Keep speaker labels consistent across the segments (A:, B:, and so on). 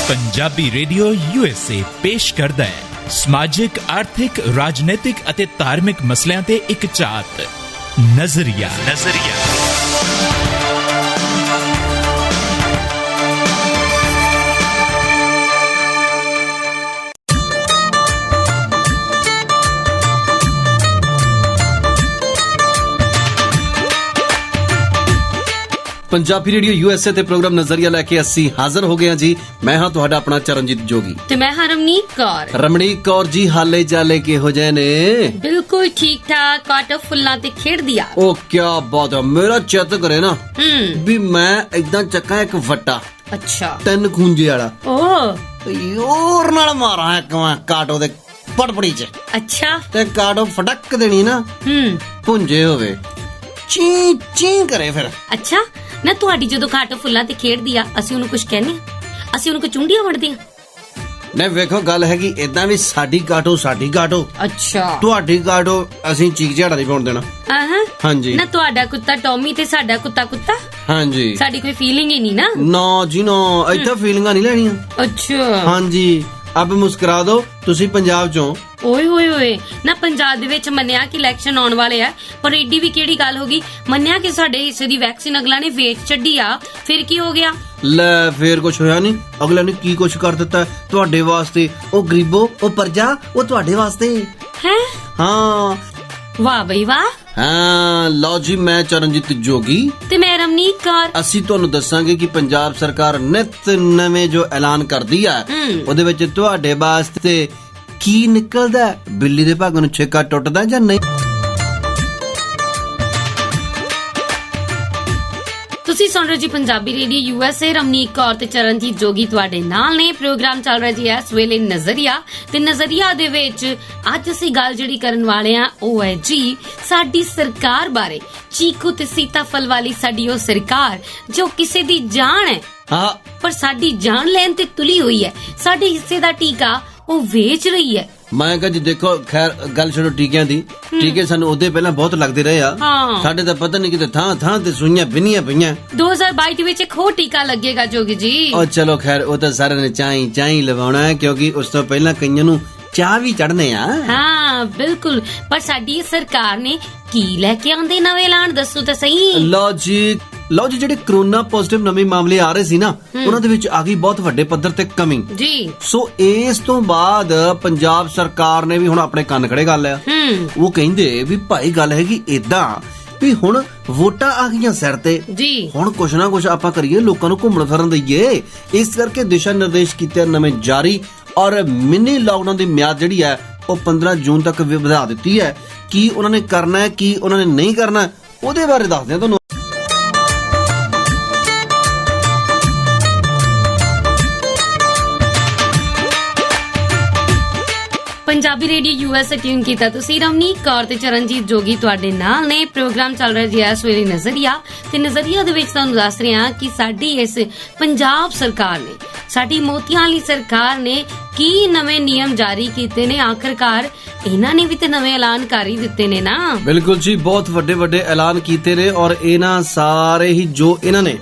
A: Punjabi radio USA ਪੇਸ਼ ਕਰਦਾ ਹੈ ਸਮਾਜਿਕ, ਆਰਥਿਕ, ਰਾਜਨੀਤਿਕ ਅਤੇ ਧਾਰਮਿਕ ਮਸਲਿਆਂ ਤੇ ਇੱਕ ਝਾਤ ਨਜ਼ਰੀਆ।
B: ਪੰਜਾਬੀ ਰੇਡੀਓ USA ਤੇ ਪ੍ਰੋਗਰਾਮ ਨਜ਼ਰੀਆ ਲੈ ਕੇ ਅਸੀਂ ਹਾਜ਼ਰ ਹੋ ਗਏ ਹਾਂ ਜੀ। ਮੈਂ ਹਾਂ ਤੁਹਾਡਾ ਆਪਣਾ ਚਰਨਜੀਤ ਜੋਗੀ
C: ਤੇ ਮੈਂ ਹਾਂ ਰਮਣੀਕ ਕੌਰ
B: ਜੀ। ਹਾਲੇ ਚਾਲੇ ਕਿਹੋ ਜਿਹੇ ਨੇ?
C: ਬਿਲਕੁਲ ਠੀਕ ਠਾਕ, ਕਾਟੋ ਫੁੱਲਾਂ ਤੇ ਖੇਡਦੀ ਆ।
B: ਉਹ ਕਿਆ ਬਾਤ ਹੈ। ਮੇਰਾ ਚਿੱਤ ਕਰੇ ਨਾ ਵੀ ਮੈਂ ਏਦਾਂ ਚੱਕਾਂ ਇੱਕ ਵੱਟਾ,
C: ਅੱਛਾ
B: 3 ਖੂੰਜੇ ਵਾਲਾ, ਯੋਰ ਨਾਲ ਮਾਰਾਂ ਇੱਕ ਮੈਂ ਕਾਟੋ ਦੇ ਪੜਪੜੀ ਚ,
C: ਅੱਛਾ
B: ਤੇ ਕਾਟੋ ਫਟਕ ਦੇਣੀ ਨਾ, ਭੁੰਜੇ ਹੋਵੇ, ਚੀ ਚੀ ਕਰੇ ਫਿਰ।
C: ਅੱਛਾ ਨਾ, ਤੁਹਾਡੀ ਜਦੋਂ ਕਾਟੋ ਫੁੱਲਾਂ ਤੇ ਖੇਡਦੀ ਆ ਅਸੀਂ ਉਹਨੂੰ ਕੁਝ ਕਹਿੰਦੇ ਆ? ਅਸੀਂ ਉਹਨੂੰ ਕੋ ਚੁੰਡੀਆਂ ਵੜਦੇ ਆ?
B: ਨਹੀਂ, ਵੇਖੋ ਗੱਲ ਹੈਗੀ ਏਦਾਂ ਵੀ ਸਾਡੀ ਕਾਟੋ,
C: ਅੱਛਾ
B: ਤੁਹਾਡੀ ਕਾਟੋ, ਅਸੀਂ ਚੀਕ ਝਾੜਾ ਨਹੀਂ ਪਾਉਣ ਦੇਣਾ। ਹਾਂਜੀ
C: ਨਾ, ਤੁਹਾਡਾ ਕੁੱਤਾ ਟੌਮੀ ਤੇ ਸਾਡਾ ਕੁੱਤਾ
B: ਹਾਂਜੀ,
C: ਸਾਡੀ ਕੋਈ ਫੀਲਿੰਗ ਹੀ ਨਹੀਂ ਨਾ।
B: ਨਾ ਜੀ ਨਾ, ਇੱਥੇ ਫੀਲਿੰਗਾਂ ਨਹੀਂ ਲੈਣੀਆਂ।
C: ਅੱਛਾ
B: ਹਾਂਜੀ, ਅਬ ਮੁਸਕਰਾ ਦੋ, ਤੁਸੀਂ ਪੰਜਾਬ ਚੋਂ।
C: ਓਏ ਹੋਏ ਹੋਏ ਨਾ, ਪੰਜਾਬ ਦੇ ਵਿੱਚ ਮੰਨਿਆ ਕਿ ਇਲੈਕਸ਼ਨ ਆਉਣ ਵਾਲੇ ਆ, ਪਰ ਏਡੀ ਵੀ ਕਿਹੜੀ ਗੱਲ ਹੋ ਗਈ? ਮੰਨਿਆ ਕਿ ਸਾਡੇ ਹਿੱਸੇ ਦੀ ਵੈਕਸੀਨ ਅਗਲਾ ਨੇ ਵੇਚ ਛੱਡੀ ਆ, ਫਿਰ ਕੀ ਹੋ ਗਿਆ?
B: ਲੈ ਫੇਰ ਕੁਛ ਹੋਇਆ ਨਹੀਂ, ਅਗਲਾ ਨੇ ਕੀ ਕੁਛ ਕਰ ਦਿੱਤਾ ਤੁਹਾਡੇ ਵਾਸਤੇ। ਉਹ ਗਰੀਬੋ, ਉਹ ਪਰਜਾ, ਉਹ ਤੁਹਾਡੇ ਵਾਸਤੇ
C: ਹੈ।
B: ਹਾਂ,
C: ਵਾਹ ਬਈ ਵਾਹ।
B: ਹਾਂ ਲਓ ਜੀ, ਮੈਂ ਚਰਨਜੀਤ ਜੋਗੀ
C: ਤੇ ਮੈਂ ਰਮਣੀਕ ਕੌਰ।
B: ਅਸੀਂ ਤੁਹਾਨੂੰ ਦੱਸਾਂਗੇ ਕਿ ਪੰਜਾਬ ਸਰਕਾਰ ਨਿਤ ਨਵੇਂ ਜੋ ਐਲਾਨ ਕਰਦੀ ਆ, ਉਹਦੇ ਵਿੱਚ ਤੁਹਾਡੇ ਵਾਸਤੇ ਕੀ ਨਿਕਲਦਾ, ਬਿੱਲੀ ਦੇ ਭਾਗ ਨੂੰ ਛੇਕਾ ਟੁੱਟਦਾ ਜਾਂ ਨਹੀਂ।
C: ਤੁਸੀਂ ਸੁਣ ਰਹੇ ਜੀ ਪੰਜਾਬੀ ਰੇਡੀਓ USA, ਰਮਣੀਕ ਕੌਰ ਤੇ ਚਰਨਜੀਤ ਜੋਗੀ ਤੁਹਾਡੇ ਨਾਲ ਨੇ। ਪ੍ਰੋਗਰਾਮ ਚੱਲ ਰਿਹਾ ਜੀ ਇਸ ਵੇਲੇ ਨਜ਼ਰੀਆ, ਤੇ ਨਜ਼ਰੀਆ ਦੇ ਵਿੱਚ ਅੱਜ ਅਸੀਂ ਗੱਲ ਜਿਹੜੀ ਕਰਨ ਵਾਲੇ ਆ ਉਹ ਹੈ ਜੀ ਸਾਡੀ ਸਰਕਾਰ ਬਾਰੇ। ਚੀਕੂ ਤੇ ਸੀਤਾਫਲ ਵਾਲੀ ਸਾਡੀ ਉਹ ਸਰਕਾਰ ਜੋ ਕਿਸੇ ਦੀ ਜਾਨ ਹੈ,
B: ਹਾਂ,
C: ਪਰ ਸਾਡੀ ਜਾਨ ਲੈਣ ਤੇ ਤੁਲੀ ਹੋਈ ਹੈ। ਸਾਡੇ ਹਿੱਸੇ ਦਾ ਟੀਕਾ ਉਹ ਵੇਚ ਰਹੀ ਹੈ।
B: ਮੈਂ ਕਿਹਾ ਜੀ ਦੇਖੋ, ਖੈਰ ਗੱਲ ਛੱਡੋ ਟੀਕਿਆਂ ਦੀ। ਟੀਕੇ ਸਾਨੂੰ ਉਹਦੇ ਪਹਿਲਾਂ ਬਹੁਤ ਲੱਗਦੇ ਰਹੇ ਆ, ਸਾਡੇ ਤਾਂ ਪਤਾ ਨਹੀਂ ਕਿਤੇ ਥਾਂ ਤੇ ਸੂਈਆਂ ਬਿੰਨੀਆਂ ਪਈਆਂ।
C: 2022 ਵਿੱਚ ਇੱਕ ਹੋਰ ਟੀਕਾ ਲੱਗੇਗਾ ਜੋਗੀ ਜੀ।
B: ਉਹ ਚਲੋ ਖੈਰ, ਉਹ ਤਾਂ ਸਾਰਿਆਂ ਨੇ ਚਾਹੀ ਲਵਾਉਣਾ ਹੈ, ਕਿਉਂਕਿ ਉਸ ਤੋਂ ਪਹਿਲਾਂ ਕਈਆਂ ਨੂੰ ਚਾਹ ਵੀ ਚੜਨੇ ਆ। ਹਾਂ
C: ਬਿਲਕੁਲ, ਪਰ ਸਾਡੀ ਸਰਕਾਰ ਨੇ ਕੀ ਲੈ ਕੇ ਆਉਂਦੇ ਨਵੇਂ ਐਲਾਨ, ਦੱਸੋ ਤਾਂ ਸਹੀ।
B: ਲਓ ਜੀ, ਜਿਹੜੇ ਕਰੋਨਾ ਪੋਜ਼ਿਟਿਵ ਨਵੇਂ ਮਾਮਲੇ ਆ ਰਹੇ ਸੀ ਨਾ, ਉਹਨਾਂ ਦੇ ਵਿੱਚ ਆ ਗਈ ਬਹੁਤ ਵੱਡੇ ਪੱਧਰ ਤੇ ਕਮੀ ਜੀ। ਸੋ ਇਸ ਤੋਂ ਬਾਅਦ ਪੰਜਾਬ ਸਰਕਾਰ ਨੇ ਵੀ ਹੁਣ ਆਪਣੇ ਕੰਨ ਖੜੇ ਕਰ ਲਿਆ। ਉਹ ਕਹਿੰਦੇ ਵੀ ਭਾਈ ਗੱਲ ਹੈਗੀ ਏਦਾਂ ਵੀ ਹੁਣ ਵੋਟਾਂ ਆ ਗਈਆਂ ਸਿਰ ਤੇ ਜੀ, ਹੁਣ ਕੁਛ ਨਾ ਕੁਛ ਆਪਾਂ ਕਰੀਏ, ਲੋਕਾਂ ਨੂੰ ਘੁੰਮਣ ਫਿਰਨ ਦਈਏ। ਇਸ ਕਰਕੇ ਦਿਸ਼ਾ ਨਿਰਦੇਸ਼ ਕੀਤੇ ਨਵੇਂ ਜਾਰੀ, ਔਰ ਮਿਨੀ ਲਾਕਡਾਊਨ ਦੀ ਮਿਆਦ ਜਿਹੜੀ ਹੈ ਉਹ 15 ਜੂਨ ਤੱਕ ਵਧਾ ਦਿੱਤੀ ਹੈ। ਕੀ ਉਹਨਾਂ ਨੇ ਕਰਨਾ ਹੈ, ਕੀ ਉਹਨਾਂ ਨੇ ਨਹੀਂ ਕਰਨਾ, ਉਹਦੇ ਬਾਰੇ ਦੱਸਦੇ ਹਾਂ ਤੁਹਾਨੂੰ।
C: ਪੰਜਾਬੀ ਰੇਡੀਓ USA ਟਿਊਨ ਕੀਤਾ ਤੁਸੀਂ। ਰਮਣੀਕ ਕੌਰ ਤੇ ਚਰਨਜੀਤ ਜੋਗੀ ਤੁਹਾਡੇ ਨਾਲ ਨੇ। ਪ੍ਰੋਗਰਾਮ ਚੱਲ ਰਿਹਾ ਜੀ ਇਸ ਵੇਲੇ ਨਜ਼ਰੀਆ, ਤੇ ਨਜ਼ਰੀਆ ਦੇ ਵਿੱਚ ਤੁਹਾਨੂੰ ਦੱਸ ਰਹੇ ਹਾਂ ਕਿ ਸਾਡੀ ਇਸ ਪੰਜਾਬ ਸਰਕਾਰ ਨੇ, ਸਾਡੀ ਮੋਤੀਆਂ ਵਾਲੀ ਸਰਕਾਰ ਨੇ ਕੀ ਨਵੇਂ ਨਿਯਮ ਜਾਰੀ ਕੀਤੇ ਨੇ। ਆਖਰਕਾਰ ਇਹਨਾਂ ਨੇ ਵੀ ਤੇ ਨਵੇਂ ਐਲਾਨ ਕਰ ਹੀ ਦਿੱਤੇ ਨੇ ਨਾ।
B: ਬਿਲਕੁਲ ਜੀ, ਬਹੁਤ ਵੱਡੇ ਐਲਾਨ ਕੀਤੇ ਨੇ, ਔਰ ਇਹਨਾਂ ਸਾਰੇ ਹੀ ਜੋ ਇਹਨਾਂ ਨੇ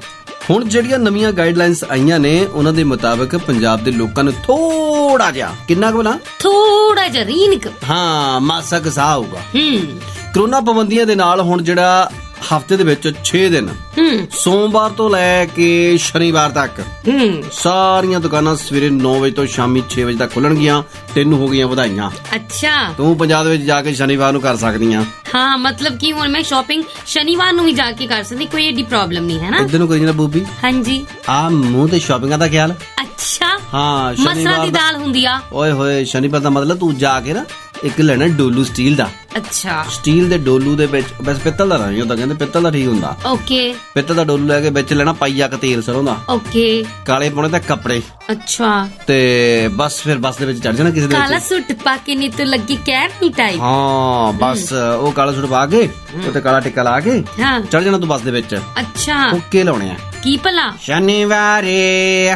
B: ਹੁਣ ਜਿਹੜੀਆਂ ਨਵੀਆਂ ਗਾਈਡਲਾਈਨਸ ਆਈਆਂ ਨੇ, ਉਹਨਾਂ ਦੇ ਮੁਤਾਬਕ ਪੰਜਾਬ ਦੇ ਲੋਕਾਂ ਨੂੰ ਥੋੜਾ ਜਿਹਾ, ਕਿੰਨਾ ਕੁ ਬਣਾ,
C: ਥੋੜਾ ਜਿਹਾ ਰੀਨਕ,
B: ਹਾਂ ਮਾਸਾ ਕਸਾ ਆਊਗਾ। ਕਰੋਨਾ ਪਾਬੰਦੀਆਂ ਦੇ ਨਾਲ ਹੁਣ ਜਿਹੜਾ ਹਫਤੇ ਦੇ ਵਿੱਚ 6 ਦਿਨ, ਸੋਮਵਾਰ ਤੋਂ ਲੈ ਕੇ ਸ਼ਨੀਵਾਰ ਤੱਕ ਸਾਰੀਆਂ ਦੁਕਾਨਾਂ ਸਵੇਰੇ 9 ਵਜੇ ਤੋਂ ਸ਼ਾਮੀ 6 ਵਜੇ ਤੱਕ ਖੁੱਲਣਗੀਆਂ। ਤੈਨੂੰ ਹੋ ਗਈਆਂ ਵਧਾਈਆਂ। ਅੱਛਾ, ਤੂੰ ਪੰਜਾਬ ਦੇ ਵਿੱਚ ਜਾ ਕੇ ਸ਼ਨੀਵਾਰ ਨੂੰ ਕਰ ਸਕਦੀ ਆ।
C: ਹਾਂ, ਮਤਲਬ ਕਿ ਹੁਣ ਮੈਂ ਸ਼ਾਪਿੰਗ ਸ਼ਨੀਵਾਰ ਨੂੰ ਵੀ ਜਾ ਕੇ ਕਰ ਸਕਦੀ, ਕੋਈ ਏਡੀ ਪ੍ਰੋਬਲਮ ਨਹੀਂ ਹੈ ਨਾ।
B: ਇਦਾਂ ਨੂੰ ਕਰੀ ਜਾਂਦਾ ਬੂਬੀ। ਹਾਂਜੀ, ਆ ਮੂੰਹ ਤੇ ਸ਼ਾਪਿੰਗਾਂ ਦਾ ਖਿਆਲ।
C: ਅੱਛਾ,
B: ਹਾਂ,
C: ਮਸਰਾ ਦੀ ਦਾਲ ਹੁੰਦੀ ਆ।
B: ਓਏ ਹੋਏ, ਸ਼ਨੀਵਾਰ ਦਾ ਮਤਲਬ ਤੂੰ ਜਾ ਕੇ ਨਾ ਇੱਕ ਲੈਣਾ ਡੋਲੂ ਸਟੀਲ ਦਾ।
C: ਅੱਛਾ,
B: ਸਟੀਲ ਦੇ ਡੋਲੂ ਦੇ ਵਿੱਚ, ਬਸ ਪਿੱਤਲ ਦਾ ਨਹੀਂ ਹੁੰਦਾ, ਕਹਿੰਦੇ ਪਿੱਤਲ ਦਾ ਠੀਕ ਹੁੰਦਾ।
C: ਓਕੇ,
B: ਪਿੱਤਲ ਦਾ ਡੋਲੂ ਲੈ ਕੇ ਵਿੱਚ ਲੈਣਾ ਪਾਈਆ ਕ ਤੇਲ ਸਰੋਂ ਦਾ।
C: ਓਕੇ,
B: ਕਾਲੇ ਪਾਉਣੇ ਤੇ ਕੱਪੜੇ।
C: ਅੱਛਾ,
B: ਤੇ ਬਸ ਫਿਰ ਬੱਸ ਦੇ ਵਿੱਚ ਚੜ ਜਾਣਾ ਕਿਸੇ ਦੇ ਵਿੱਚ।
C: ਕਾਲਾ ਸੂਟ ਪਾ ਕੇ ਨੀ ਤੂੰ ਲੱਗੀ ਕਹਿ ਨਹੀਂ ਟਾਈ।
B: ਹਾਂ, ਬਸ ਉਹ ਕਾਲਾ ਸੂਟ ਪਾ ਕੇ ਉੱਤੇ ਕਾਲਾ ਟਿੱਕਾ ਲਾ ਕੇ ਚੜ ਜਾਣਾ ਤੂੰ ਬੱਸ ਦੇ ਵਿੱਚ।
C: ਅੱਛਾ,
B: ਹੁੱਕੇ ਲਾਉਣੇ ਆ।
C: ਕੀ ਭਲਾ?
B: ਸ਼ਨੀਵਾਰੇ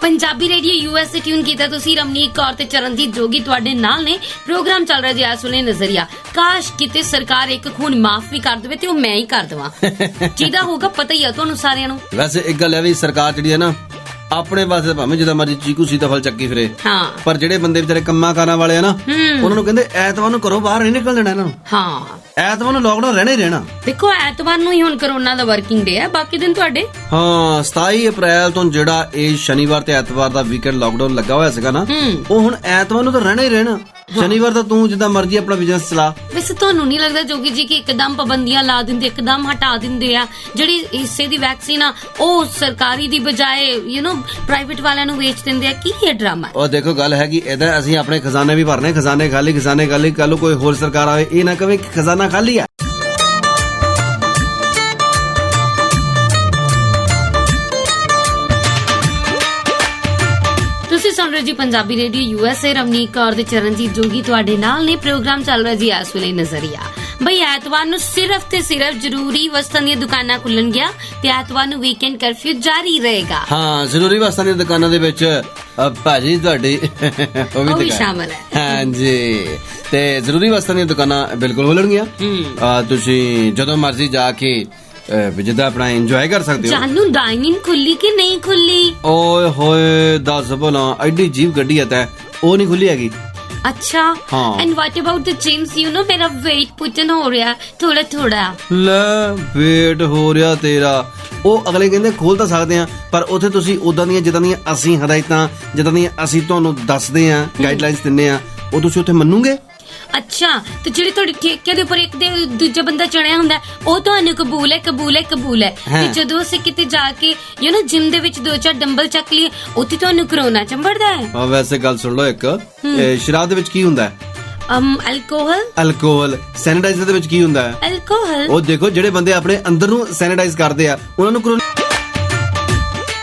C: ਪੰਜਾਬੀ ਰੇਡੀਓ ਯੂਐਸ ਤੇ ਟਿਊਨ ਕੀਤਾ ਤੁਸੀਂ। ਰਮਨੀਕ ਕੌਰ ਤੇ ਚਰਨਜੀਤ ਜੋਗੀ ਤੁਹਾਡੇ ਨਾਲ ਨੇ। ਪ੍ਰੋਗਰਾਮ ਚੱਲ ਰਿਹਾ ਜੀ ਇਸ ਵੇਲੇ ਨਜ਼ਰੀਆ। ਕਾਸ਼ ਕਿਤੇ ਸਰਕਾਰ ਇੱਕ ਖੂਨ ਮਾਫ ਵੀ ਕਰ ਦੇਵੇ ਤੇ ਉਹ ਮੈਂ ਹੀ ਕਰ ਦੇਵਾਂ। ਜਿਹਦਾ ਹੋਊਗਾ ਪਤਾ ਹੀ ਆ ਤੁਹਾਨੂੰ ਸਾਰਿਆਂ ਨੂੰ।
B: ਵੈਸੇ ਇੱਕ ਗੱਲ ਹੈ ਵੀ ਸਰਕਾਰ ਜਿਹੜੀ ਹੈ ਨਾ ਆਪਣੇ ਵਾਸਤੇ ਭਾਵੇਂ ਜਿੱਦਾਂ ਮਰਜ਼ੀ ਚੀਕੂ ਸੀਤਾਫਲ ਚੱਕੀ ਫਿਰੇ,
C: ਹਾਂ,
B: ਪਰ ਜਿਹੜੇ ਬੰਦੇ ਵਿਚਾਰੇ ਕੰਮਾਂ ਕਾਰਾਂ ਵਾਲੇ ਆ ਨਾ, ਉਹਨਾਂ ਨੂੰ ਕਹਿੰਦੇ ਐਤਵਾਰ ਨੂੰ ਘਰੋਂ ਬਾਹਰ ਨਹੀਂ ਨਿਕਲ ਦੇਣਾ ਇਹਨਾਂ ਨੂੰ।
C: ਹਾਂ,
B: ਐਤਵਾਰ ਨੂੰ ਲੋਕਡਾਊਨ ਰਹਿਣਾ ਹੀ ਰਹਿਣਾ।
C: ਦੇਖੋ ਐਤਵਾਰ ਨੂੰ ਹੀ ਹੁਣ ਕਰੋਨਾ ਦਾ ਵਰਕਿੰਗ ਡੇ ਹੈ, ਬਾਕੀ ਦਿਨ ਤੁਹਾਡੇ।
B: ਹਾਂ, 27 ਅਪ੍ਰੈਲ ਤੋਂ ਜਿਹੜਾ ਇਹ ਸ਼ਨੀਵਾਰ ਤੇ ਐਤਵਾਰ ਦਾ ਵੀਕਐਂਡ ਲੋਕਡਾਊਨ ਲੱਗਾ ਹੋਇਆ ਸੀਗਾ ਨਾ, ਉਹ ਹੁਣ ਐਤਵਾਰ ਨੂੰ ਤਾਂ ਰਹਿਣਾ ਹੀ ਰਹਿਣਾ। ਸ਼ਨੀਵਾਰ ਤਾਂ ਤੂੰ ਜਿੱਦਾਂ ਮਰਜ਼ੀ ਆਪਣਾ ਬਿਜ਼ਨਸ ਚਲਾ।
C: ਵੈਸੇ ਤੁਹਾਨੂੰ ਨਹੀਂ ਲੱਗਦਾ ਜੋਗੀ ਜੀ ਕਿ ਇੱਕਦਮ ਪਾਬੰਦੀਆਂ ਲਾ ਦਿੰਦੇ, ਇੱਕਦਮ ਹਟਾ ਦਿੰਦੇ ਆ? ਜਿਹੜੀ ਹਿੱਸੇ ਦੀ ਵੈਕਸੀਨ ਆ ਉਹ ਸਰਕਾਰੀ ਦੀ ਬਜਾਏ ਪ੍ਰਾਈਵੇਟ ਵਾਲਿਆਂ ਨੂੰ ਵੇਚ ਦਿੰਦੇ ਆ। ਕੀ ਇਹ ਡਰਾਮਾ?
B: ਉਹ ਦੇਖੋ ਗੱਲ ਹੈਗੀ ਇਹਦਾ, ਅਸੀਂ ਆਪਣੇ ਖਜ਼ਾਨੇ ਵੀ ਭਰਨੇ, ਖਜ਼ਾਨੇ ਖਾਲੀ। ਕੱਲ ਕੋਈ ਹੋਰ ਸਰਕਾਰ ਆਵੇ ਇਹ ਨਾ ਕਵੇ ਕਿ ਖਜ਼ਾਨਾ ਖਾਲੀ ਆ।
C: ਤੁਸੀਂ ਸੁਣ ਰਹੇ ਜੀ ਪੰਜਾਬੀ ਰੇਡੀਓ ਯੂਐਸਏ। ਰਮਨੀਕ ਕੌਰ ਤੇ ਚਰਨਜੀਤ ਜੋਗੀ ਤੁਹਾਡੇ ਨਾਲ ਨੇ। ਪ੍ਰੋਗਰਾਮ ਚੱਲ ਰਿਹਾ ਜੀ ਇਸ ਵੇਲੇ ਨਜ਼ਰੀਆ। ਬਈ ਐਤਵਾਰ ਨੂੰ ਸਿਰਫ ਤੇ ਸਿਰਫ ਜ਼ਰੂਰੀ ਵਸਤਾਂ ਦੀਆਂ ਦੁਕਾਨਾਂ ਖੁੱਲਣਗੀਆਂ ਤੇ ਐਤਵਾਰ ਨੂੰ ਵੀਕਐਂਡ ਕਰਫਿਊ ਜਾਰੀ ਰਹੇਗਾ।
B: ਹਾਂ, ਜ਼ਰੂਰੀ ਵਸਤਾਂ ਦੀਆਂ ਦੁਕਾਨਾਂ ਦੇ ਵਿੱਚ ਭਾਜੀ ਤੁਹਾਡੀ
C: ਉਹ ਵੀ ਸ਼ਾਮਲ ਹੈ।
B: ਹਾਂਜੀ, ਤੇ ਜ਼ਰੂਰੀ ਵਸਤਾਂ ਦੀਆਂ ਦੁਕਾਨਾਂ ਬਿਲਕੁਲ ਖੁੱਲਣਗੀਆਂ। ਤੁਸੀਂ ਜਦੋਂ ਮਰਜ਼ੀ ਜਾ ਕੇ ਜਿੱਦਾਂ ਆਪਣਾ ਇੰਜੋਏ ਕਰ ਸਕਦੇ ਹੋ।
C: ਜਾਨੂ ਡਾਈਨਿੰਗ ਖੁੱਲੀ ਕਿ ਨਹੀਂ ਖੁੱਲੀ?
B: ਓਏ ਹੋਏ ਦੱਸ ਭਲਾ, ਐਡੀ ਜੀਵ ਗੱਡੀ ਆ ਤੈ, ਉਹ ਨਹੀਂ ਖੁੱਲੀ ਹੈਗੀ।
C: ਅੱਛਾ, and what about the gyms? ਮੇਰਾ weight ਪੁੱਟਨ ਹੋ ਰਿਹਾ ਥੋੜਾ।
B: ਲੈ, weight ਹੋ ਰਿਹਾ ਤੇਰਾ। ਉਹ ਅਗਲੇ ਕਹਿੰਦੇ ਖੋਲ ਤਾਂ ਸਕਦੇ ਆ, ਪਰ ਉੱਥੇ ਤੁਸੀਂ ਉਦਾਂ ਦੀਆਂ ਜਿੱਦਾਂ ਦੀਆਂ ਅਸੀਂ ਹਦਾਇਤਾਂ, ਜਿੱਦਾਂ ਦੀਆਂ ਅਸੀਂ ਤੁਹਾਨੂੰ ਦੱਸਦੇ ਆ, ਗਾਈਡਲਾਈਨਸ ਦਿੰਨੇ ਆ, ਉਹ ਤੁਸੀਂ ਉੱਥੇ ਮੰਨੂਗੇ?
C: ਅੱਛਾ, ਤੇ ਜਿਹੜੀ ਤੁਹਾਡੀ ਠੇਕੇ ਦੇ ਉੱਪਰ ਇੱਕ ਦੇ ਦੂਜਾ ਬੰਦਾ ਚੜਿਆ ਹੁੰਦਾ ਉਹ ਤੁਹਾਨੂੰ ਕਬੂਲ ਹੈ। ਤੇ ਜਦੋਂ ਅਸੀਂ ਕਿਤੇ ਜਾ ਕੇ ਜਿਮ ਦੇ ਵਿੱਚ 2-4 ਡੰਬਲ ਚੱਕ ਲਈਏ ਉੱਥੇ ਤੁਹਾਨੂੰ ਕਰੋਨਾ ਚੰਬੜਦਾ ਹੈ।
B: ਵੈਸੇ ਗੱਲ ਸੁਣ ਲਓ ਇੱਕ, ਸ਼ਰਾਬ ਦੇ ਵਿੱਚ ਕੀ ਹੁੰਦਾ ਹੈ? ਅਲਕੋਹਲ। ਸੈਨੀਟਾਈਜ਼ਰ ਦੇ ਵਿੱਚ ਕੀ ਹੁੰਦਾ ਹੈ?
C: ਅਲਕੋਹਲ।
B: ਉਹ ਦੇਖੋ ਜਿਹੜੇ ਬੰਦੇ ਆਪਣੇ ਅੰਦਰ ਨੂੰ ਸੈਨੀਟਾਈਜ਼ ਕਰਦੇ ਆ ਉਹਨਾਂ ਨੂੰ ਕਰੋਨਾ।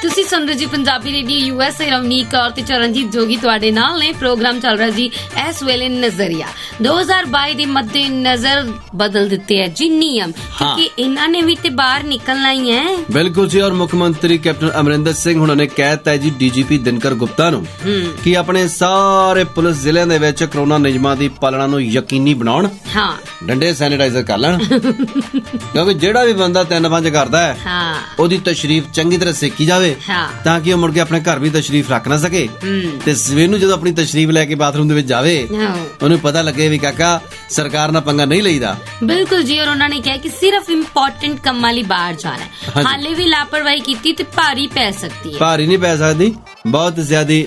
C: ਤੁਸੀਂ ਸੁਣ ਰਹੇ ਜੀ ਪੰਜਾਬੀ ਰੇਡੀਓ ਯੂਐਸਏ। ਰਮਨੀਕ ਕੌਰ ਤੇ ਚਰਨਜੀਤ ਜੋਗੀ ਤੁਹਾਡੇ ਨਾਲ ਨੇ। ਪ੍ਰੋਗਰਾਮ ਚੱਲ ਰਿਹਾ ਜੀ ਇਸ ਵੇਲੇ ਨਜ਼ਰੀਆ। 2022 ਦੇ ਮੱਦੇ ਨਜ਼ਰ ਬਦਲ ਦਿੱਤੇ ਹੈ ਜੀ ਨਿਯਮ, ਕਿਉਂਕਿ ਇਹਨਾਂ ਨੇ ਵੀ ਤੇ ਬਾਹਰ ਨਿਕਲਣਾ ਹੀ ਹੈ।
B: ਬਿਲਕੁਲ ਜੀ। ਔਰ ਮੁੱਖ ਮੰਤਰੀ ਕੈਪਟਨ ਅਮਰਿੰਦਰ ਸਿੰਘ ਹੁਣਾਂ ਨੇ ਕਹਿਤਾ ਹੈ ਜੀ ਡੀਜੀਪੀ ਦਿਨਕਰ ਗੁਪਤਾ ਨੂੰ ਕਿ ਆਪਣੇ ਸਾਰੇ ਪੁਲਿਸ ਜ਼ਿਲ੍ਹਿਆਂ ਦੇ ਵਿੱਚ ਕਰੋਨਾ ਨਿਯਮਾਂ ਦੀ ਪਾਲਣਾ ਨੂੰ ਯਕੀਨੀ ਬਣਾਉਣ। ਹਾਂ, ਡੰਡੇ ਸੈਨੀਟਾਈਜ਼ਰ ਕਰ ਲੈਣ, ਕਿਉਂਕਿ ਜਿਹੜਾ ਵੀ ਬੰਦਾ 3-5 ਕਰਦਾ ਹੈ ਉਹਦੀ ਤਸ਼ਰੀਫ ਚੰਗੀ ਤਰ੍ਹਾਂ ਸੇਕੀ ਜਾਵੇ ਤਾਂ ਕਿ ਉਹ ਮੁੜ ਕੇ ਆਪਣੇ ਘਰ ਵੀ ਤਸ਼ਰੀਫ ਰੱਖ ਨਾ ਸਕੇ। ਤੇ ਸਵੇਰ ਨੂੰ ਜਦੋਂ ਆਪਣੀ ਤਸ਼ਰੀਫ ਲੈ ਕੇ ਬਾਥਰੂਮ ਦੇ ਵਿੱਚ ਜਾਵੇ ਉਹਨੂੰ ਪਤਾ ਲੱਗੇ ਵੀ ਕਾਕਾ ਸਰਕਾਰ ਨਾਲ ਪੰਗਾ ਨਹੀਂ ਲਈਦਾ।
C: ਬਿਲਕੁਲ ਜੀ। ਔਰ ਉਹਨਾਂ ਨੇ ਕਿਹਾ ਕਿ ਸਿਰਫ ਇੰਪੋਰਟੈਂਟ ਕੰਮਾਂ ਲਈ ਬਾਹਰ ਜਾਣਾ। ਹਾਲੇ ਵੀ ਲਾਪਰਵਾਹੀ ਕੀਤੀ ਤੇ ਭਾਰੀ ਪੈ ਸਕਦੀ ਹੈ।
B: ਭਾਰੀ ਨਹੀਂ ਪੈ ਸਕਦੀ, ਬਹੁਤ ਜ਼ਿਆਦੀ।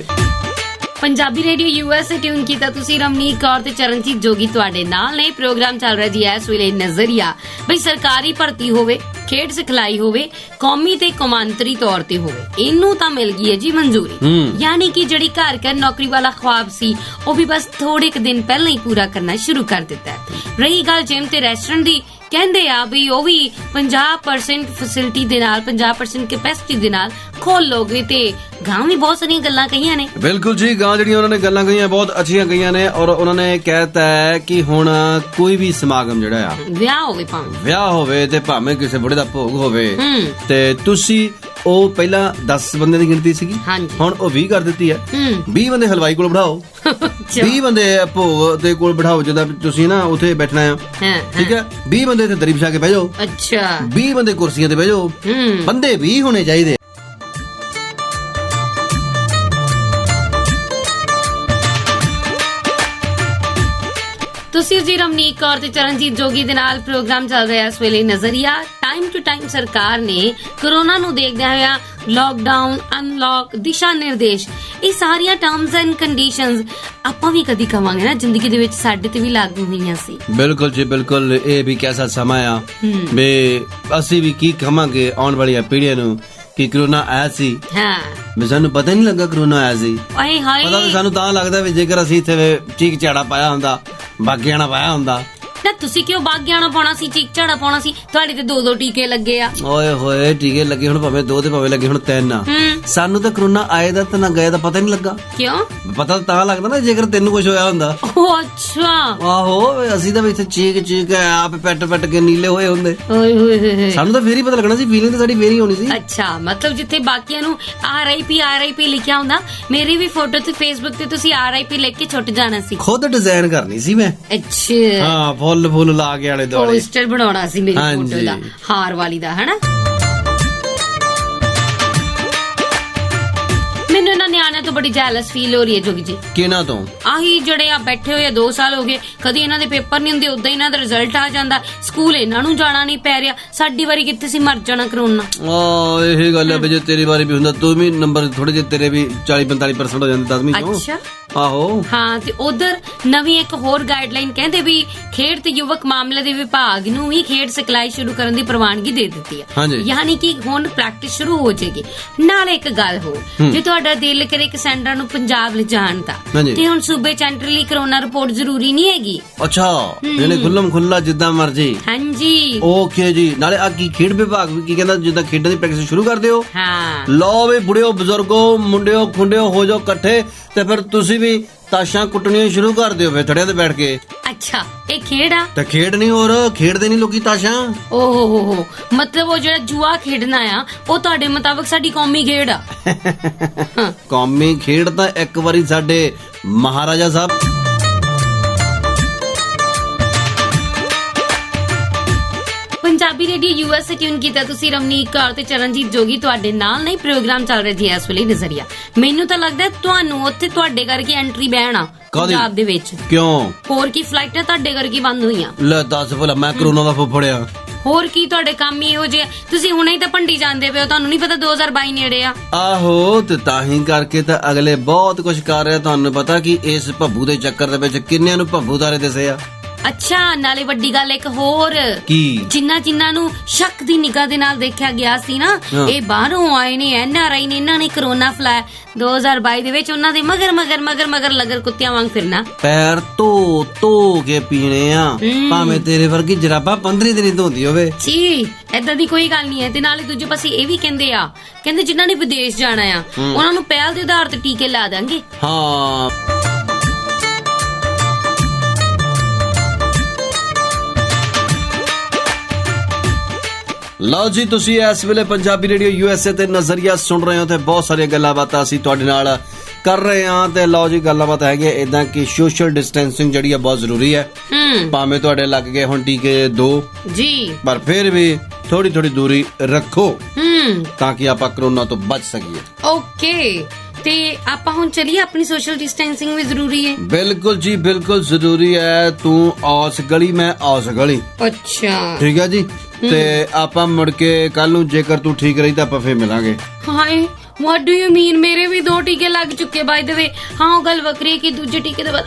C: ਪੰਜਾਬੀ ਰੇਡੀਓ ਯੂਐਸਏ ਟਿਊਨ ਕੀਤਾ ਤੁਸੀਂ। ਰਮਨੀਕ ਕੌਰ ਤੇ ਚਰਨਜੀਤ ਜੋਗੀ ਤੁਹਾਡੇ ਨਾਲ ਨੇ। ਪ੍ਰੋਗਰਾਮ ਚੱਲ ਰਿਹਾ ਜੀ ਇਸ ਵੇਲੇ ਨਜ਼ਰੀਆ। ਬਈ ਸਰਕਾਰੀ ਭਰਤੀ ਹੋਵੇ, ਖੇਡ ਸਿਖਲਾਈ ਹੋਵੇ, ਕੌਮੀ ਤੇ ਕੌਮਾਂਤਰੀ ਤੌਰ ਤੇ ਹੋਵੇ, ਇਹਨੂੰ ਤਾਂ ਮਿਲ ਗਈ ਹੈ ਜੀ ਮਨਜ਼ੂਰੀ। ਯਾਨੀ ਕਿ ਜਿਹੜੀ ਘਰ ਨੌਕਰੀ ਵਾਲਾ ਖੁਆਬ ਸੀ ਉਹ ਵੀ ਬਸ ਥੋੜੇ ਕੁ ਦਿਨ ਪਹਿਲਾਂ ਹੀ ਪੂਰਾ ਕਰਨਾ ਸ਼ੁਰੂ ਕਰ ਦਿੱਤਾ ਹੈ। ਰਹੀ ਗੱਲ ਜਿਮ ਤੇ ਰੈਸਟੋਰੈਂਟ ਦੀ, ਕਹਿੰਦੇ ਆ ਵੀ ਉਹ ਵੀ 50% ਫੈਸਿਲਿਟੀ ਦੇ ਨਾਲ, 50% ਕੈਪੈਸਿਟੀ ਦੇ ਨਾਲ ਖੋਲ ਲੋਗੇ। ਤੇ ਗਾਂ ਵੀ ਬਹੁਤ ਸਾਰੀਆਂ ਗੱਲਾਂ ਕਹੀਆਂ ਨੇ।
B: ਬਿਲਕੁਲ ਜੀ, ਗਾਂ ਜਿਹੜੀਆਂ ਉਹਨਾਂ ਨੇ ਗੱਲਾਂ ਕਹੀਆਂ ਬਹੁਤ ਅੱਛੀਆਂ ਕਹੀਆਂ ਨੇ। ਔਰ ਉਹਨਾਂ ਨੇ ਕਹਿਤਾ ਹੈ ਕਿ ਹੁਣ ਕੋਈ ਵੀ ਸਮਾਗਮ ਜਿਹੜਾ ਆ, ਵਿਆਹ ਹੋਵੇ ਤੇ ਭਾਵੇਂ ਕਿਸੇ ਬੁੜੇ ਦਾ ਭੋਗ ਹੋਵੇ, ਤੇ ਤੁਸੀਂ ਉਹ ਪਹਿਲਾਂ 10 ਬੰਦੇ ਦੀ ਗਿਣਤੀ ਸੀਗੀ, ਹੁਣ ਉਹ 20 ਕਰ ਦਿੱਤੀ ਹੈ। 20 ਬੰਦੇ ਹਲਵਾਈ ਕੋਲ ਬਿਠਾਓ, 20 ਬੰਦੇ ਭੋਗ ਦੇ ਕੋਲ ਬਿਠਾਓ ਜਦੋਂ ਤੁਸੀਂ ਨਾ ਉੱਥੇ ਬੈਠਣਾ ਆ, ਠੀਕ ਹੈ। 20 ਬੰਦੇ ਇੱਥੇ ਦਰੀ ਵਿਛਾ ਕੇ ਬਹਿ ਜਾਓ। ਅੱਛਾ, 20 ਬੰਦੇ ਕੁਰਸੀਆਂ ਤੇ ਬਹਿ ਜਾਓ। ਬੰਦੇ 20 ਹੋਣੇ ਚਾਹੀਦੇ।
C: ਤੁਸੀਂ ਜੀ ਰਮਨੀਕ ਕੌਰ ਤੇ ਚਰਨਜੀਤ ਜੋਗੀ ਦੇ ਨਾਲ ਪ੍ਰੋਗਰਾਮ ਚੱਲ ਰਿਹਾ ਇਸ ਵੇਲੇ ਨਜ਼ਰੀਆ। ਟਾਈਮ ਟੂ ਟਾਈਮ ਸਰਕਾਰ ਨੇ ਕਰੋਨਾ ਨੂੰ ਦੇਖਦਿਆਂ ਹੋਇਆ ਲੌਕਡਾਊਨ, ਅਨਲੌਕ, ਦਿਸ਼ਾ ਨਿਰਦੇਸ਼, ਇਹ ਸਾਰੀਆਂ ਟਰਮਸ ਐਂਡ ਕੰਡੀਸ਼ਨਸ ਆਪਾਂ ਵੀ ਕਦੀ ਕਵਾਂਗੇ ਨਾ ਜ਼ਿੰਦਗੀ ਦੇ ਵਿੱਚ ਸਾਡੇ ਤੇ ਵੀ ਲਾਗੂ ਹੋਈਆਂ ਸੀ।
B: ਬਿਲਕੁਲ ਜੀ ਬਿਲਕੁਲ। ਇਹ ਵੀ ਕੈਸਾ ਸਮਾਂ ਆ ਵੀ ਅਸੀਂ ਵੀ ਕੀ ਕਹਾਂਗੇ ਆਉਣ ਵਾਲੀਆਂ ਪੀੜ੍ਹੀਆਂ ਨੂੰ ਕਿ ਕਰੋਨਾ ਆਇਆ ਸੀ। ਹਾਂ, ਸਾਨੂੰ ਪਤਾ ਨਹੀਂ ਲੱਗਾ ਕਰੋਨਾ ਆਇਆ ਸੀ। ਪਤਾ ਵੀ ਸਾਨੂੰ ਤਾਂ ਲੱਗਦਾ ਵੀ ਜੇਕਰ ਅਸੀਂ ਇੱਥੇ ਚੀਕ ਝਾੜਾ ਪਾਇਆ ਹੁੰਦਾ, ਬਾਗਿਆਣਾ ਪਾਇਆ ਹੁੰਦਾ।
C: ਨਾ ਤੁਸੀਂ ਕਿਉਂ ਬਾਗ ਜਾਣਾ ਪਾਉਣਾ ਸੀ, ਚੀਕ ਝਾੜਾ ਪਾਉਣਾ ਸੀ? ਤੁਹਾਡੇ ਤੇ 2 ਟੀਕੇ ਲੱਗੇ ਆ।
B: ਓਏ ਹੋਏ ਟੀਕੇ ਲੱਗੇ ਹੁਣ ਭਾਵੇਂ 2 ਤੇ ਭਾਵੇਂ ਲੱਗੇ ਹੁਣ 3 ਆ। ਸਾਨੂੰ ਤਾਂ ਕਰੋਨਾ ਆਏ ਦਾ ਤੇ ਨਾ ਗਏ ਦਾ ਪਤਾ ਹੀ ਨਹੀਂ ਲੱਗਾ।
C: ਕਿਉਂ?
B: ਪਤਾ ਤਾਂ ਲੱਗਦਾ ਨਾ ਜੇਕਰ ਤੈਨੂੰ ਕੁਝ ਹੋਇਆ ਹੁੰਦਾ।
C: ਓ ਅੱਛਾ।
B: ਆਹੋ ਅਸੀਂ ਤਾਂ ਇੱਥੇ ਚੀਕ ਆਪ ਪੈਟ ਕੇ ਨੀਲੇ ਹੋਏ ਹੁੰਦੇ।
C: ਓਏ ਹੋਏ
B: ਸਾਨੂੰ ਤਾਂ ਫੇਰ ਹੀ ਪਤਾ ਲੱਗਣਾ ਸੀ, ਫੀਲਿੰਗ ਤਾਂ ਸਾਡੀ ਫੇਰ ਹੀ ਹੋਣੀ ਸੀ।
C: ਅੱਛਾ, ਮਤਲਬ ਜਿੱਥੇ ਬਾਕੀਆਂ ਨੂੰ RIP ਲਿਖਿਆ ਹੁੰਦਾ, ਮੇਰੀ ਵੀ ਫੋਟੋ ਤੇ ਫੇਸਬੁੱਕ ਤੇ ਤੁਸੀਂ RIP ਲਿਖ ਕੇ ਛੁੱਟ ਜਾਣਾ ਸੀ।
B: ਖੁਦ ਡਿਜ਼ਾਈਨ ਕਰਨੀ ਸੀ ਮੈਂ।
C: ਅੱਛਾ
B: ਹਾਂ, ਫੁੱਲ ਲਾ ਕੇ ਆਲੇ ਦੁਆਲੇ
C: ਪੋਸਟਰ ਬਣਾਉਣਾ ਸੀ ਮੇਰੀ ਫੋਟੋ ਦਾ, ਹਾਰ ਵਾਲੀ ਦਾ, ਹਨਾ? ਮੈਨੂੰ ਇਹਨਾਂ ਨਿਆਣਿਆਂ ਤੋਂ ਬੜੀ ਜੈਲਸ ਫੀਲ ਹੋ ਰਹੀ ਹੈ ਜੋਗੀ ਜੀ।
B: ਕਿਹਨਾਂ ਤੋਂ? ਆਹੀ
C: ਜਿਹੜੇ ਆ ਬੈਠੇ ਹੋਏ ਆ 2 ਸਾਲ ਹੋ ਗਏ, ਕਦੀ ਇਹਨਾਂ ਦੇ ਪੇਪਰ ਨਹੀਂ ਹੁੰਦੇ, ਉਦਾਂ ਇਹਨਾਂ ਦਾ ਰਿਜ਼ਲਟ ਆ ਜਾਂਦਾ, ਸਕੂਲ ਇਹਨਾਂ ਨੂੰ ਜਾਣਾ ਨਹੀਂ ਪੈ ਰਿਹਾ। ਸਾਡੀ ਵਾਰੀ ਕਿੱਥੇ ਸੀ, ਮਰ ਜਾਣਾ ਕਰੋਨਾ।
B: ਇਹ ਗੱਲ ਹੈ ਵੀ ਜੇ ਤੇਰੀ ਵਾਰੀ ਵੀ ਹੁੰਦਾ ਤੂੰ ਵੀ ਨੰਬਰ ਥੋੜੇ ਜਿਹੇ ਤੇਰੇ ਵੀ 40-45% ਹੋ ਜਾਂਦੇ 10ਵੀਂ ਚੋਂ।
C: ਅੱਛਾ
B: ਆਹੋ
C: ਹਾਂ। ਤੇ ਉਧਰ ਨਵੀਂ ਇੱਕ ਹੋਰ ਗਾਈਡਲਾਈਨ ਕਹਿੰਦੇ ਵੀ ਖੇਡ ਤੇ ਯੁਵਕ ਮਾਮਲੇ ਦੇ ਵਿਭਾਗ ਨੂੰ ਵੀ ਖੇਡ ਸਿਖਲਾਈ ਸ਼ੁਰੂ ਕਰਨ ਦੀ ਪ੍ਰਵਾਨਗੀ ਦੇ ਦਿੱਤੀ ਹੈ। ਯਾਨੀ ਕਿ ਹੁਣ ਪ੍ਰੈਕਟਿਸ ਸ਼ੁਰੂ ਹੋ ਜਾਏਗੀ। ਨਾਲ ਇੱਕ ਗੱਲ ਹੋ, ਜੇ ਤੁਹਾਡਾ ਦਿਲ ਕਰੇ ਇੱਕ ਸੈਂਟਰ ਨੂੰ ਪੰਜਾਬ ਲਿਜਾਣ ਦਾ, ਤੇ ਹੁਣ ਸੂਬੇ ਚ ਐਂਟਰੀ ਲਈ ਕਰੋਨਾ ਰਿਪੋਰਟ ਜ਼ਰੂਰੀ ਨਹੀਂ ਹੈਗੀ।
B: ਅੱਛਾ, ਇਹਨੇ ਖੁੱਲਾ ਜਿੱਦਾਂ ਮਰਜੀ।
C: ਹਾਂਜੀ
B: ਓਕੇ ਜੀ। ਨਾਲੇ ਆ ਕੀ ਖੇਡ ਵਿਭਾਗ ਵੀ ਕੀ ਕਹਿੰਦਾ, ਜਿੱਦਾਂ ਖੇਡਾਂ ਦੀ ਪ੍ਰੈਕਟਿਸ ਸ਼ੁਰੂ ਕਰ ਦਿਓ।
C: ਹਾਂ
B: ਲਓ ਵੀ ਬੁੜਿਓ ਬਜ਼ੁਰਗੋ ਮੁੰਡਿਓ ਖੁੰਡਿਓ ਹੋ ਜਾਓ ਇਕੱਠੇ ਤੇ ਫਿਰ ਤੁਸੀਂ ਵੀ ਤਾਸ਼ਾਂ ਕੁੱਟਣੀਆਂ ਸ਼ੁਰੂ ਕਰ ਦਿਓ ਫੇ ਥੜਿਆਂ ਤੇ ਬੈਠ ਕੇ।
C: ਅੱਛਾ, ਇਹ ਖੇਡ ਆ?
B: ਤੇ ਖੇਡ ਨਹੀਂ, ਹੋਰ ਖੇਡਦੇ ਨਹੀਂ ਲੋਕੀ ਤਾਸ਼ਾਂ।
C: ਓਹੋ, ਮਤਲਬ ਉਹ ਜਿਹੜਾ ਜੂਆ ਖੇਡਣਾ ਆ ਉਹ ਤੁਹਾਡੇ ਮੁਤਾਬਕ ਸਾਡੀ ਕੌਮੀ ਖੇਡ ਆ?
B: ਕੌਮੀ ਖੇਡ ਤਾਂ ਇੱਕ ਵਾਰੀ ਸਾਡੇ ਮਹਾਰਾਜਾ ਸਾਹਿਬ
C: ਪੰਜਾਬੀ ਰੇਡੀਓ US ਟਿਊਨ ਕੀਤਾ ਤੁਸੀਂ। ਰਮਨੀਕ ਕੌਰ ਤੇ ਚਰਨਜੀਤ ਜੋਗੀ ਤੁਹਾਡੇ ਨਾਲ ਨਹੀਂ, ਪ੍ਰੋਗਰਾਮ ਚੱਲ ਰਿਹਾ ਜੀ ਇਸ ਵੇਲੇ ਨਜ਼ਰੀਆ। ਮੈਨੂੰ ਤਾਂ ਲੱਗਦਾ ਤੁਹਾਨੂੰ ਉੱਥੇ ਤੁਹਾਡੇ ਕਰਕੇ ਐਂਟਰੀ ਬੈਨ ਆ ਪੰਜਾਬ ਦੇ ਵਿੱਚ।
B: ਕਿਉਂ?
C: ਹੋਰ ਕੀ ਫਲਾਈਟਾਂ ਤੁਹਾਡੇ ਕਰਕੇ ਬੰਦ ਹੋਈਆਂ?
B: ਲੈ ਦੱਸ ਭਲਾ, ਮੈਂ ਕਰੋਨਾ ਦਾ ਫੁੱਫੜਿਆ।
C: ਹੋਰ ਕੀ ਤੁਹਾਡੇ ਕੰਮ ਹੀ ਇਹੋ ਜਿਹੇ? ਤੁਸੀਂ ਹੁਣੇ ਹੀ ਤਾਂ ਭੰਡੀ ਜਾਂਦੇ ਪਏ ਹੋ, ਤੁਹਾਨੂੰ ਨਹੀਂ ਪਤਾ 2022 ਨੇੜੇ ਆ।
B: ਆਹੋ, ਤੇ ਤਾਂ ਹੀ ਕਰਕੇ ਤਾਂ ਅਗਲੇ ਬਹੁਤ ਕੁਝ ਕਰ ਰਿਹਾ। ਤੁਹਾਨੂੰ ਪਤਾ ਕਿ ਇਸ ਭੱਬੂ ਦੇ ਚੱਕਰ ਦੇ ਵਿੱਚ ਕਿੰਨਿਆਂ ਨੂੰ ਭੱਬੂ ਤਾਰੇ ਦਿਸੇ ਆ।
C: ਅੱਛਾ, ਨਾਲੇ ਵੱਡੀ ਗੱਲ ਇੱਕ ਹੋਰ,
B: ਕੀ?
C: ਜਿਨ੍ਹਾਂ ਨੂੰ ਸ਼ੱਕ ਦੀ ਨਿਗਾਹ ਦੇ ਨਾਲ ਦੇਖਿਆ ਗਿਆ ਸੀ ਨਾ, ਇਹ ਬਾਹਰੋਂ ਆਏ ਨੇ, NRI ਨੇ, ਇਹਨਾਂ ਨੇ ਕਰੋਨਾ ਫਲਾਇਆ 2022 ਦੇ ਵਿੱਚ, ਉਹਨਾਂ ਦੇ ਮਗਰ ਲਗਰ ਕੁੱਤਿਆਂ ਵਾਂਗ ਫਿਰਨਾ।
B: ਪੈਰ ਧੋ ਕੇ ਪੀਣੇ ਆ, ਭਾਵੇਂ ਤੇਰੇ ਵਰਗੀ ਜਰਾਬਾਂ 15 ਦਿਨ ਧੋਂਦੀ ਹੋਵੇ।
C: ਜੀ ਏਦਾਂ ਦੀ ਕੋਈ ਗੱਲ ਨਹੀਂ ਹੈ। ਤੇ ਨਾਲੇ ਦੂਜੇ ਪਾਸੇ ਇਹ ਵੀ ਕਹਿੰਦੇ ਜਿਨ੍ਹਾਂ ਨੇ ਵਿਦੇਸ਼ ਜਾਣਾ ਆ ਉਹਨਾਂ ਨੂੰ ਪਹਿਲ ਦੇ ਆਧਾਰ ਤੇ ਟੀਕੇ ਲਾ ਦਾਂਗੇ।
B: ਹਾਂ, ਲਓ ਜੀ, ਤੁਸੀਂ ਇਸ ਵੇਲੇ ਪੰਜਾਬੀ ਰੇਡੀਓ USA ਤੇ ਨਜ਼ਰੀਆ ਸੁਣ ਰਹੇ ਹੋ ਤੇ ਬਹੁਤ ਸਾਰੀਆਂ ਗੱਲਾਂ ਬਾਤਾਂ ਅਸੀਂ ਤੁਹਾਡੇ ਨਾਲ ਕਰ ਰਹੇ ਹਾਂ। ਤੇ ਲਓ ਜੀ, ਗੱਲਾਂ ਬਾਤਾਂ ਹੈਗੀਆਂ ਇਦਾਂ ਕਿ ਸੋਸ਼ਲ ਡਿਸਟੈਂਸਿੰਗ ਜਿਹੜੀ ਆ ਬਹੁਤ ਜ਼ਰੂਰੀ ਹੈ। ਭਾਵੇਂ ਤੁਹਾਡੇ ਲੱਗ ਗਏ ਹੁਣ ਟੀਕੇ 2 ਜੀ, ਪਰ ਫਿਰ ਵੀ ਥੋੜੀ ਦੂਰੀ ਰੱਖੋ ਤਾਂ ਕਿ ਆਪਾਂ ਕਰੋਨਾ ਤੋਂ ਬਚ ਸਕੀਏ।
C: ਓਕੇ, ਤੇ ਆਪਾਂ ਹੁਣ ਚਲੀਏ, ਆਪਣੀ ਸੋਸ਼ਲ ਡਿਸਟੈਂਸਿੰਗ ਵੀ ਜ਼ਰੂਰੀ ਹੈ।
B: ਬਿਲਕੁਲ ਜੀ, ਬਿਲਕੁਲ ਜ਼ਰੂਰੀ ਹੈ। ਤੂੰ ਆਸ ਗਲੀ, ਮੈਂ ਆਸ ਗਲੀ।
C: ਅੱਛਾ
B: ਠੀਕ ਹੈ ਜੀ। ਤੇ ਆਪਾਂ ਮੁੜ ਕੇ ਕੱਲ ਨੂੰ ਜੇਕਰ ਤੂੰ ਠੀਕ ਰਹੀ ਤਾਂ ਆਪਾਂ ਫੇਰ ਮਿਲਾਂਗੇ।
C: ਹਾਏ, ਵਾਟ ਡੂ ਯੂ ਮੀਨ? ਮੇਰੇ ਵੀ 2 ਟੀਕੇ ਲੱਗ ਚੁੱਕੇ ਬਾਈ ਦ ਵੇ। ਹਾਂ, ਉਹ ਗੱਲ ਵੱਖਰੀ ਕਿ ਦੂਜੇ ਟੀਕੇ ਦੇ ਬਾਅਦ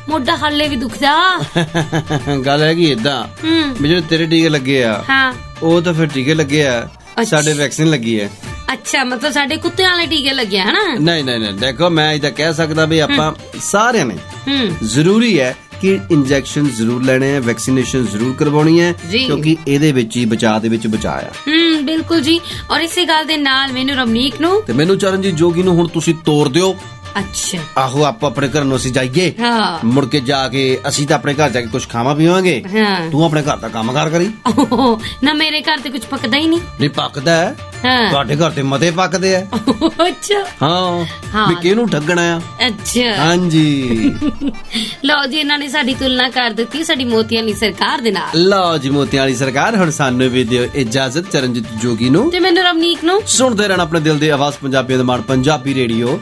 C: ਮੋਢਾ ਹਾਲੇ ਵੀ ਦੁਖਦਾ।
B: ਗੱਲ ਹੈਗੀ ਏਦਾਂ ਵੀ ਜਿਹੜੇ ਤੇਰੇ ਟੀਕੇ ਲੱਗੇ ਆ,
C: ਹਾਂ,
B: ਉਹ ਤਾਂ ਫਿਰ ਟੀਕੇ ਲੱਗੇ ਆ, ਸਾਡੇ ਵੈਕਸੀਨ ਲੱਗੀ ਹੈ।
C: ਅੱਛਾ, ਮਤਲਬ ਸਾਡੇ ਕੁੱਤਿਆਂ ਵਾਲੇ ਟੀਕੇ ਲੱਗੇ ਹਨਾ?
B: ਨਹੀਂ, ਦੇਖੋ ਮੈਂ ਇਹਦਾ ਕਹਿ ਸਕਦਾ ਵੀ ਆਪਾਂ ਸਾਰਿਆਂ ਨੇ ਜ਼ਰੂਰੀ ਹੈ ਕਿ ਇੰਜੈਕਸ਼ਨ ਜ਼ਰੂਰ ਲੈਣੇ ਆ, ਵੈਕਸੀਨੇਸ਼ਨ ਜ਼ਰੂਰ ਕਰਵਾਉਣੀ ਹੈ, ਕਿਉਂਕਿ ਇਹਦੇ ਵਿੱਚ ਹੀ ਬਚਾਅ ਦੇ ਵਿੱਚ ਬਚਾਅ ਆ।
C: ਬਿਲਕੁਲ ਜੀ। ਔਰ ਇਸੇ ਗੱਲ ਦੇ ਨਾਲ ਮੈਨੂੰ ਰਮਨੀਕ ਨੂੰ
B: ਤੇ ਮੈਨੂੰ ਚਰਨਜੀਤ ਜੋਗੀ ਨੂੰ ਹੁਣ ਤੁਸੀਂ ਤੋਰ ਦਿਓ।
C: ਅੱਛਾ,
B: ਆਹੋ, ਆਪਾਂ ਆਪਣੇ ਘਰ ਨੂੰ ਅਸੀਂ ਜਾਈਏ। ਮੁੜ ਕੇ ਜਾ ਕੇ ਅਸੀਂ ਤਾਂ ਆਪਣੇ ਘਰ ਜਾ ਕੇ ਕੁਝ ਖਾਵਾਂ ਪੀਵਾਂਗੇ, ਤੂੰ ਆਪਣੇ ਘਰ ਦਾ ਕੰਮ ਕਾਰ ਕਰੀ।
C: ਨਾ, ਮੇਰੇ ਘਰ ਤੇ ਕੁਝ ਪੱਕਦਾ ਹੀ ਨਹੀਂ
B: ਪੱਕਦਾ ਹੈ, ਤੁਹਾਡੇ ਘਰ ਤੇ ਮਤੇ ਪੱਕਦੇ ਆ।
C: ਅੱਛਾ,
B: ਹਾਂ, ਵੀ ਕਿਹਨੂੰ ਠੱਗਣਾ ਆ।
C: ਅੱਛਾ,
B: ਹਾਂਜੀ।
C: ਲਓ ਜੀ, ਇਹਨਾਂ ਨੇ ਸਾਡੀ ਤੁਲਨਾ ਕਰ ਦਿੱਤੀ ਸਾਡੀ ਮੋਤੀਆਂ ਵਾਲੀ ਸਰਕਾਰ ਦੇ ਨਾਲ।
B: ਲਓ ਜੀ, ਮੋਤੀਆਂ ਵਾਲੀ ਸਰਕਾਰ। ਹੁਣ ਸਾਨੂੰ ਵੀ ਦਿਓ ਇਜਾਜ਼ਤ, ਚਰਨਜੀਤ ਜੋਗੀ ਨੂੰ
C: ਤੇ ਮੈਨੂੰ ਰਮਨੀਕ ਨੂੰ।
B: ਸੁਣਦੇ ਰਹਿਣਾ ਆਪਣੇ ਦਿਲ ਦੀ ਆਵਾਜ਼, ਪੰਜਾਬੀ ਦਾ ਮਾਣ, ਪੰਜਾਬੀ ਰੇਡੀਓ।